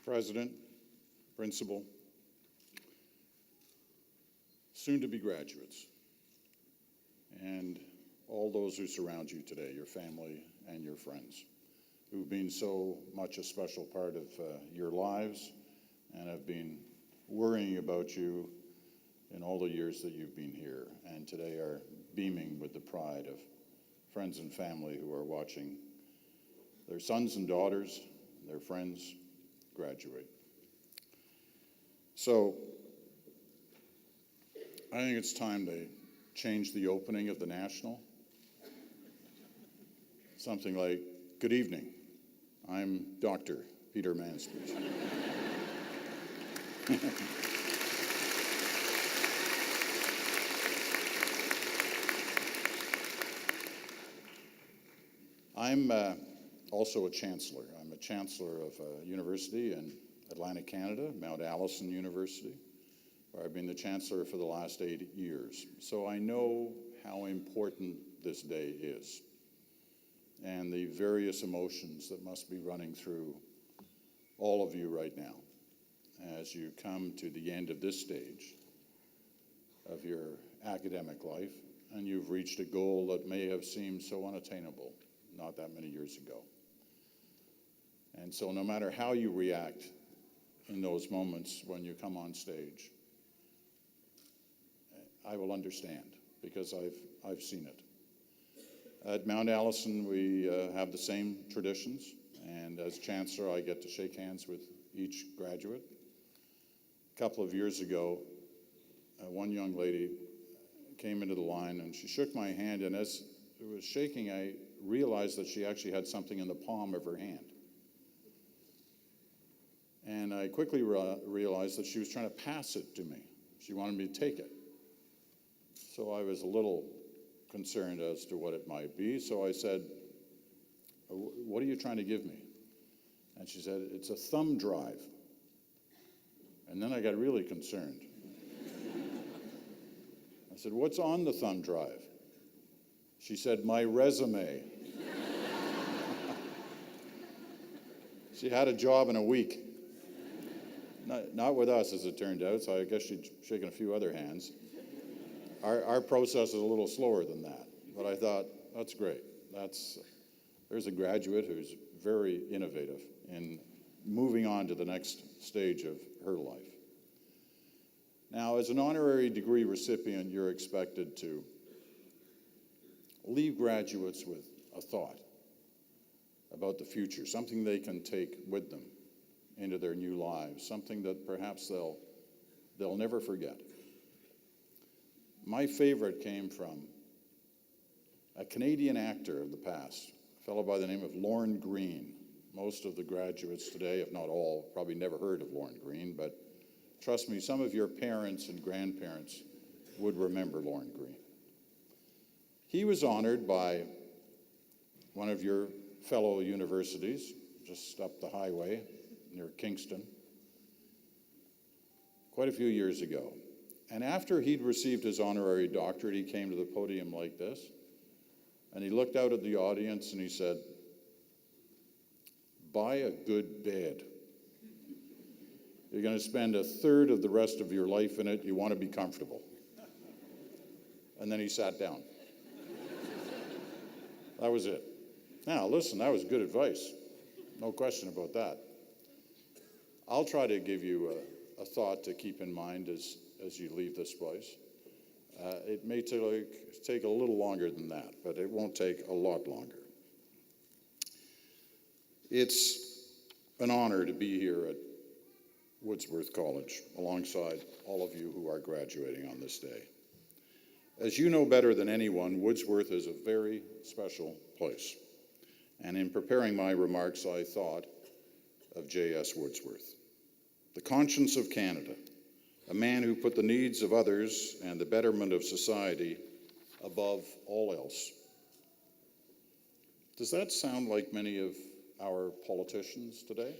President, Principal, soon-to-be graduates, and all those who surround you today, your family and your friends, who've been so much a special part of your lives and have been worrying about you in all the years that you've been here, and today are beaming with the pride of friends and family who are watching their sons and daughters, their friends, graduate. So, I think it's time to change the opening of the National. Something like, "Good evening, I'm Dr. Peter Mansbridge." I'm also a chancellor. I'm a chancellor of a university in Atlantic Canada, Mount Allison University, where I've been the chancellor for the last 8 years. So I know how important this day is and the various emotions that must be running through all of you right now as you come to the end of this stage of your academic life and you've reached a goal that may have seemed so unattainable not that many years ago. And so no matter how you react in those moments when you come on stage, I will understand because I've seen it. At Mount Allison, we have the same traditions, and as chancellor, I get to shake hands with each graduate. A couple of years ago, one young lady came into the line and she shook my hand, and as it was shaking, I realized that she actually had something in the palm of her hand. And I quickly realized that she was trying to pass it to me. She wanted me to take it. So I was a little concerned as to what it might be. So I said, "What are you trying to give me?" And she said, "It's a thumb drive." And then I got really concerned. I said, "What's on the thumb drive?" She said, "My resume." She had a job in a week. Not with us, as it turned out, so I guess she'd shaken a few other hands. Our process is a little slower than that, but I thought, that's great. There's a graduate who's very innovative in moving on to the next stage of her life. Now, as an honorary degree recipient, you're expected to leave graduates with a thought about the future, something they can take with them into their new lives, something that perhaps they'll never forget. My favorite came from a Canadian actor of the past, a fellow by the name of Lorne Greene. Most of the graduates today, if not all, probably never heard of Lorne Greene, but trust me, some of your parents and grandparents would remember Lorne Greene. He was honored by one of your fellow universities, just up the highway near Kingston, quite a few years ago. And after he'd received his honorary doctorate, he came to the podium like this, and he looked out at the audience and he said, "Buy a good bed. You're going to spend a third of the rest of your life in it. You want to be comfortable." And then he sat down. That was it. Now, listen, that was good advice. No question about that. I'll try to give you a thought to keep in mind as you leave this place. It may take a little longer than that, but it won't take a lot longer. It's an honor to be here at Wordsworth College alongside all of you who are graduating on this day. As you know better than anyone, Wordsworth is a very special place. And in preparing my remarks, I thought of J.S. Wordsworth, the conscience of Canada, a man who put the needs of others and the betterment of society above all else. Does that sound like many of our politicians today?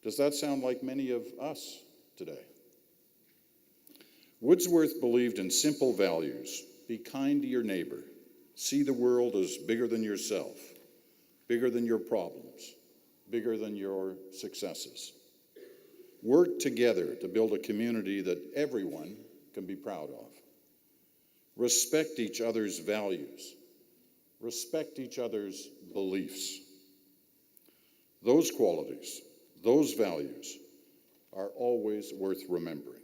Does that sound like many of us today? Wordsworth believed in simple values. Be kind to your neighbor. See the world as bigger than yourself, bigger than your problems, bigger than your successes. Work together to build a community that everyone can be proud of. Respect each other's values. Respect each other's beliefs. Those qualities, those values, are always worth remembering.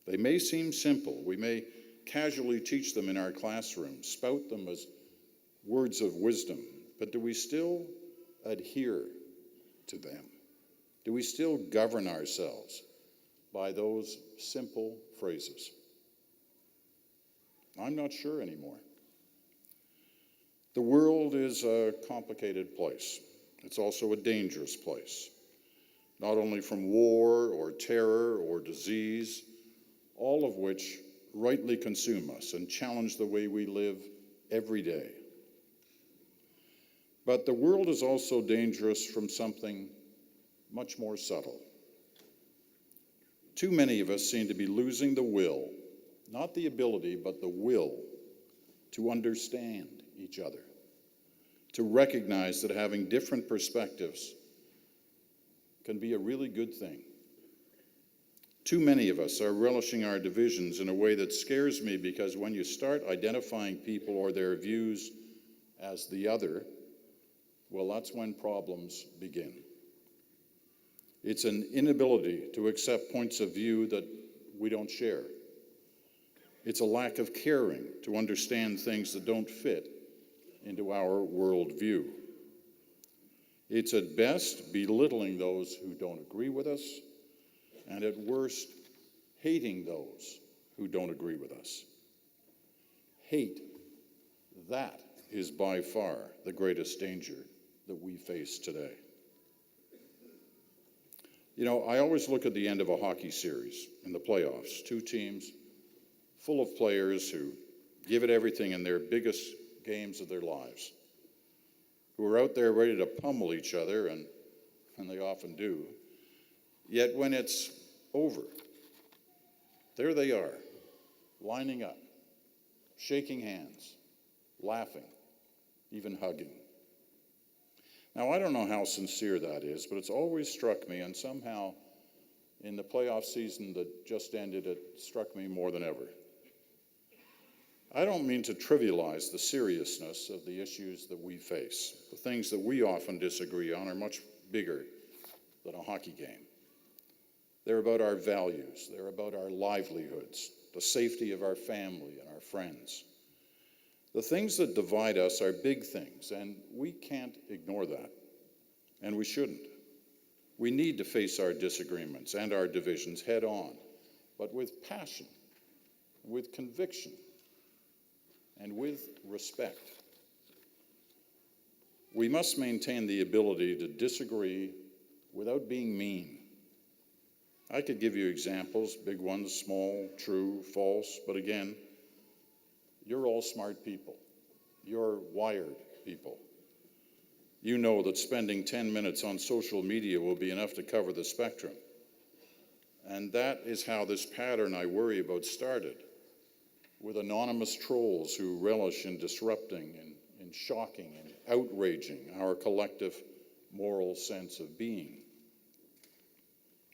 They may seem simple. We may casually teach them in our classrooms, spout them as words of wisdom, but do we still adhere to them? Do we still govern ourselves by those simple phrases? I'm not sure anymore. The world is a complicated place. It's also a dangerous place, not only from war or terror or disease, all of which rightly consume us and challenge the way we live every day. But the world is also dangerous from something much more subtle. Too many of us seem to be losing the will, not the ability, but the will to understand each other, to recognize that having different perspectives can be a really good thing. Too many of us are relishing our divisions in a way that scares me, because when you start identifying people or their views as the other, well, that's when problems begin. It's an inability to accept points of view that we don't share. It's a lack of caring to understand things that don't fit into our worldview. It's at best belittling those who don't agree with us, and at worst, hating those who don't agree with us. Hate, that is by far the greatest danger that we face today. You know, I always look at the end of a hockey series in the playoffs, two teams full of players who give it everything in their biggest games of their lives, who are out there ready to pummel each other, and they often do. Yet when it's over, there they are, lining up, shaking hands, laughing, even hugging. Now, I don't know how sincere that is, but it's always struck me, and somehow in the playoff season that just ended, it struck me more than ever. I don't mean to trivialize the seriousness of the issues that we face. The things that we often disagree on are much bigger than a hockey game. They're about our values. They're about our livelihoods, the safety of our family and our friends. The things that divide us are big things, and we can't ignore that, and we shouldn't. We need to face our disagreements and our divisions head on, but with passion, with conviction, and with respect. We must maintain the ability to disagree without being mean. I could give you examples, big ones, small, true, false, but again, you're all smart people. You're wired people. You know that spending 10 minutes on social media will be enough to cover the spectrum. And that is how this pattern I worry about started, with anonymous trolls who relish in disrupting and shocking and outraging our collective moral sense of being.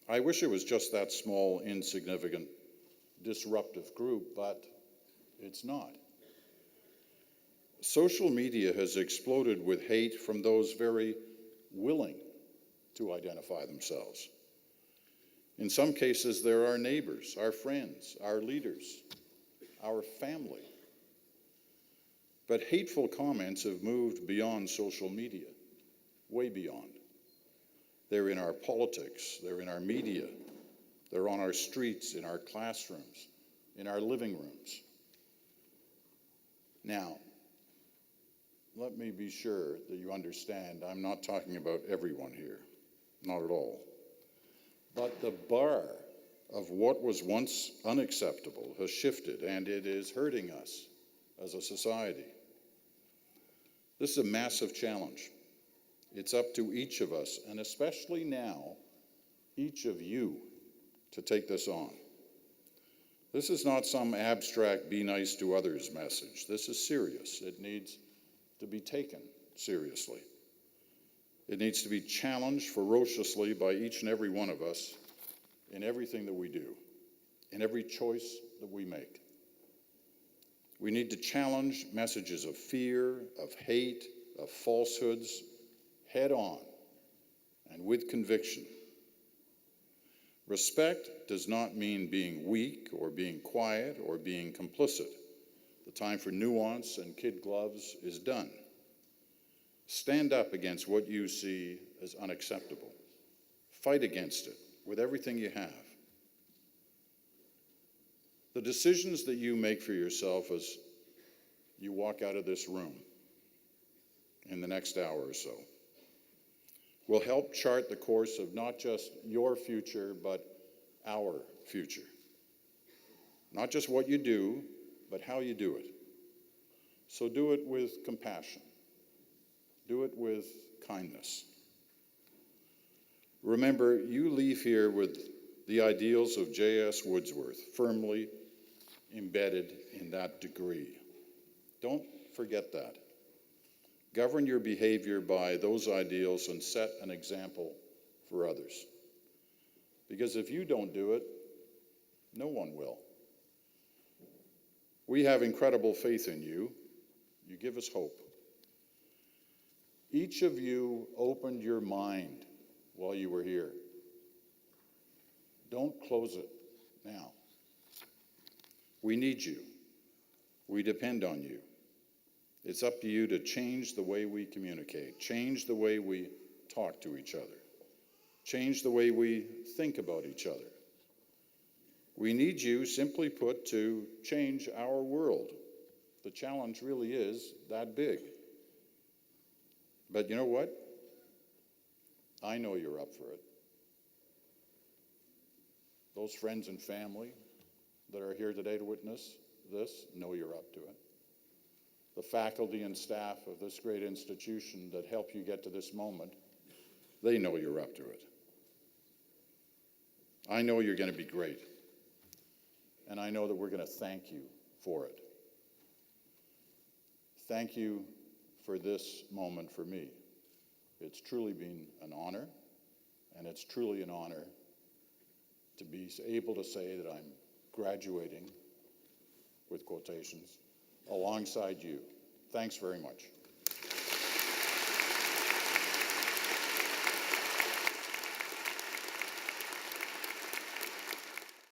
I wish it was just that small, insignificant, disruptive group, but it's not. Social media has exploded with hate from those very willing to identify themselves. In some cases, they're our neighbors, our friends, our leaders, our family. But hateful comments have moved beyond social media, way beyond. They're in our politics, they're in our media, they're on our streets, in our classrooms, in our living rooms. Now, let me be sure that you understand I'm not talking about everyone here, not at all. But the bar of what was once unacceptable has shifted, and it is hurting us as a society. This is a massive challenge. It's up to each of us, and especially now, each of you, to take this on. This is not some abstract be nice to others message. This is serious. It needs to be taken seriously. It needs to be challenged ferociously by each and every one of us in everything that we do, in every choice that we make. We need to challenge messages of fear, of hate, of falsehoods head on and with conviction. Respect does not mean being weak or being quiet or being complicit. The time for nuance and kid gloves is done. Stand up against what you see as unacceptable. Fight against it with everything you have. The decisions that you make for yourself as you walk out of this room in the next hour or so will help chart the course of not just your future, but our future. Not just what you do, but how you do it. So do it with compassion. Do it with kindness. Remember, you leave here with the ideals of J.S. Wordsworth firmly embedded in that degree. Don't forget that. Govern your behavior by those ideals and set an example for others. Because if you don't do it, no one will. We have incredible faith in you. You give us hope. Each of you opened your mind while you were here. Don't close it now. We need you. We depend on you. It's up to you to change the way we communicate, change the way we talk to each other, change the way we think about each other. We need you, simply put, to change our world. The challenge really is that big. But you know what? I know you're up for it. Those friends and family that are here today to witness this know you're up to it. The faculty and staff of this great institution that help you get to this moment, they know you're up to it. I know you're going to be great. And I know that we're going to thank you for it. Thank you for this moment for me. It's truly been an honor, and it's truly an honor to be able to say that I'm graduating, with quotations, alongside you. Thanks very much.